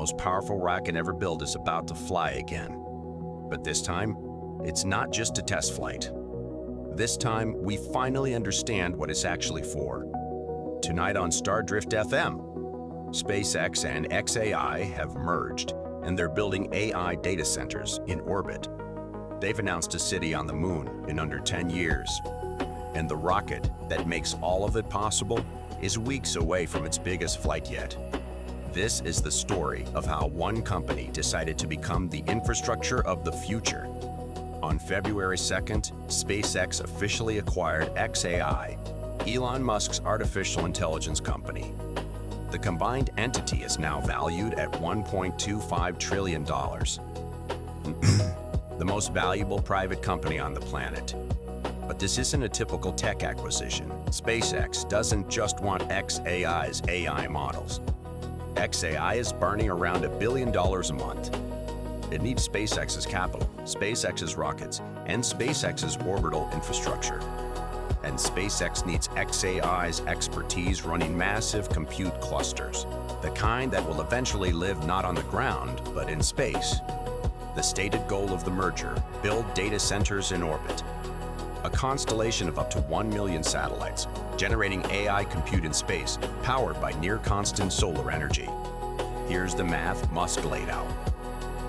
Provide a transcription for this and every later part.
most powerful rocket ever built is about to fly again. But this time, it's not just a test flight. This time, we finally understand what it's actually for. Tonight on Stardrift FM, SpaceX and xAI have merged, and they're building AI data centers in orbit. They've announced a city on the moon in under 10 years. And the rocket that makes all of it possible is weeks away from its biggest flight yet. This is the story of how one company decided to become the infrastructure of the future. On February 2nd, SpaceX officially acquired xAI, Elon Musk's artificial intelligence company. The combined entity is now valued at $1.25 trillion. The most valuable private company on the planet. But this isn't a typical tech acquisition. SpaceX doesn't just want xAI's AI models. xAI is burning around $1 billion a month. It needs SpaceX's capital, SpaceX's rockets, and SpaceX's orbital infrastructure. And SpaceX needs xAI's expertise running massive compute clusters, the kind that will eventually live not on the ground, but in space. The stated goal of the merger, build data centers in orbit. A constellation of up to 1 million satellites, generating AI compute in space, powered by near-constant solar energy. Here's the math Musk laid out.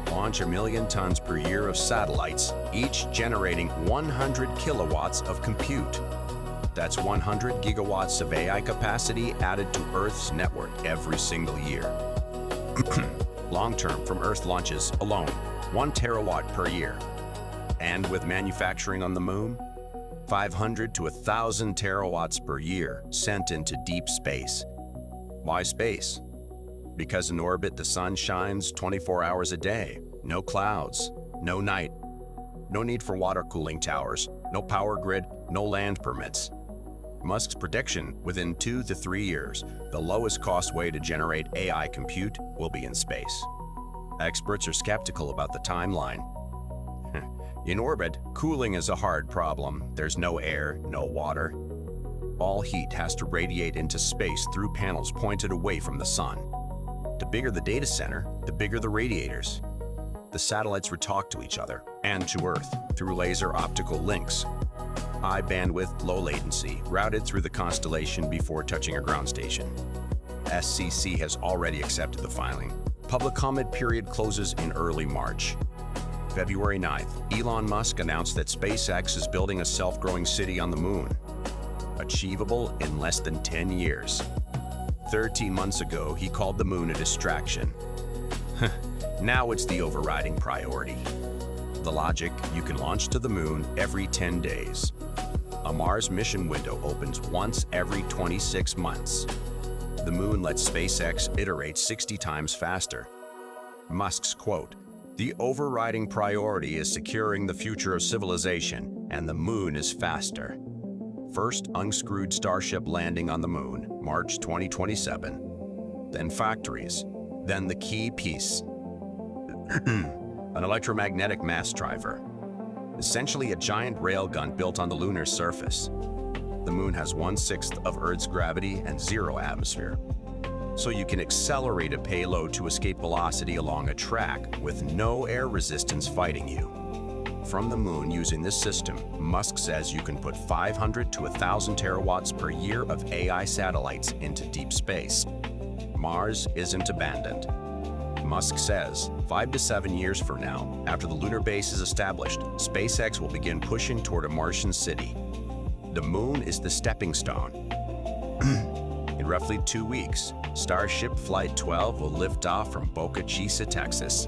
Launch 1 million tons per year of satellites, each generating 100 kilowatts of compute. That's 100 gigawatts of AI capacity added to Earth's network every single year. Long-term from Earth launches alone, 1 terawatt per year. And with manufacturing on the moon, 500 to 1,000 terawatts per year sent into deep space. Why space? Because in orbit the sun shines 24 hours a day, no clouds, no night, no need for water cooling towers, no power grid, no land permits. Musk's prediction, within 2 to 3 years, the lowest cost way to generate AI compute will be in space. Experts are skeptical about the timeline. In orbit, cooling is a hard problem. There's no air, no water. All heat has to radiate into space through panels pointed away from the sun. The bigger the data center, the bigger the radiators. The satellites would talk to each other and to Earth through laser optical links. High bandwidth, low latency, routed through the constellation before touching a ground station. SCC has already accepted the filing. Public comment period closes in early March. February 9th, Elon Musk announced that SpaceX is building a self-growing city on the moon. Achievable in less than 10 years. 13 months ago, he called the moon a distraction. Now it's the overriding priority. The logic, you can launch to the moon every 10 days. A Mars mission window opens once every 26 months. The moon lets SpaceX iterate 60 times faster. Musk's quote, "The overriding priority is securing the future of civilization, and the moon is faster." First unscrewed Starship landing on the moon, March 2027. Then factories. Then the key piece. An electromagnetic mass driver. Essentially a giant railgun built on the lunar surface. The moon has 1/6 of Earth's gravity and 0 atmosphere. So you can accelerate a payload to escape velocity along a track with no air resistance fighting you. From the moon using this system, Musk says you can put 500 to 1,000 terawatts per year of AI satellites into deep space. Mars isn't abandoned. Musk says 5 to 7 years from now, after the lunar base is established, SpaceX will begin pushing toward a Martian city. The moon is the stepping stone. In roughly 2 weeks, Starship Flight 12 will lift off from Boca Chica, Texas.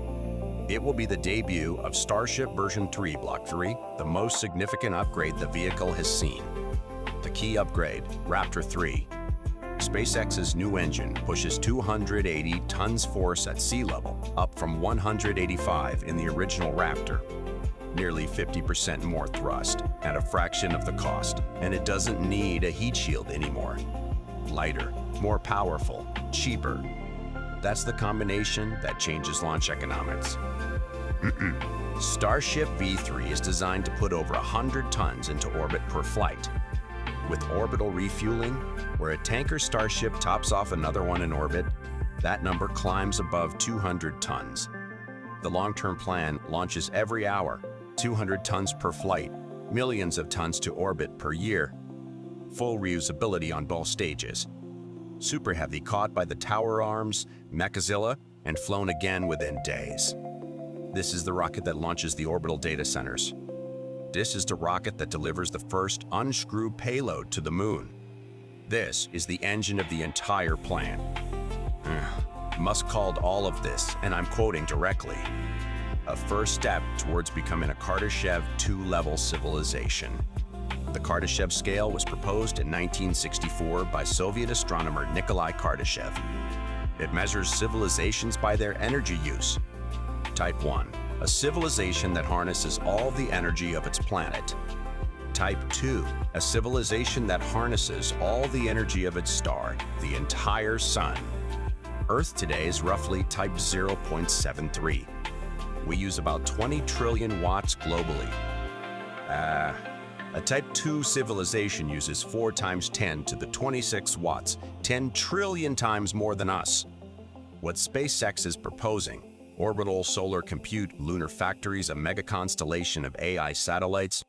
It will be the debut of Starship version 3 Block 3, the most significant upgrade the vehicle has seen. The key upgrade, Raptor 3. SpaceX's new engine pushes 280 tons force at sea level, up from 185 in the original Raptor. Nearly 50% more thrust at a fraction of the cost, and it doesn't need a heat shield anymore. Lighter, more powerful, cheaper. That's the combination that changes launch economics. Starship V3 is designed to put over 100 tons into orbit per flight. With orbital refueling, where a tanker Starship tops off another one in orbit, that number climbs above 200 tons. The long-term plan launches every hour, 200 tons per flight, millions of tons to orbit per year. Full reusability on both stages. Super Heavy caught by the tower arms, Mechazilla, and flown again within days. This is the rocket that launches the orbital data centers. This is the rocket that delivers the first unscrewed payload to the moon. This is the engine of the entire plan. Musk called all of this, and I'm quoting directly, a first step towards becoming a Kardashev 2-level civilization. The Kardashev scale was proposed in 1964 by Soviet astronomer Nikolai Kardashev. It measures civilizations by their energy use. Type 1, a civilization that harnesses all the energy of its planet. Type 2, a civilization that harnesses all the energy of its star, the entire sun. Earth today is roughly type 0.73. We use about 20 trillion watts globally. A type 2 civilization uses 4 times 10 to the 26 watts, 10 trillion times more than us. What SpaceX is proposing, orbital solar compute lunar factories, a mega constellation of AI satellites,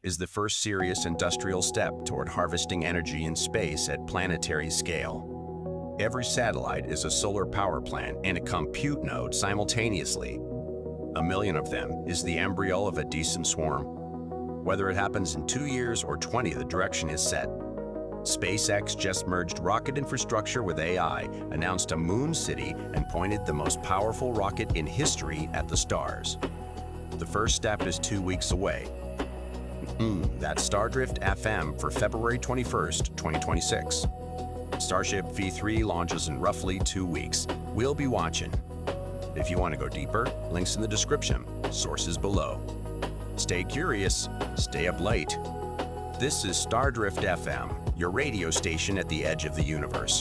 is the first serious industrial step toward harvesting energy in space at planetary scale. Every satellite is a solar power plant and a compute node simultaneously. 1 million of them is the embryo of a decent swarm. Whether it happens in 2 years or 20, the direction is set. SpaceX just merged rocket infrastructure with AI, announced a moon city, and pointed the most powerful rocket in history at the stars. The first step is 2 weeks away. That's Stardrift FM for February 21st, 2026. Starship V3 launches in roughly 2 weeks. We'll be watching. If you want to go deeper, links in the description, sources below. Stay curious, stay up late. This is Stardrift FM, your radio station at the edge of the universe.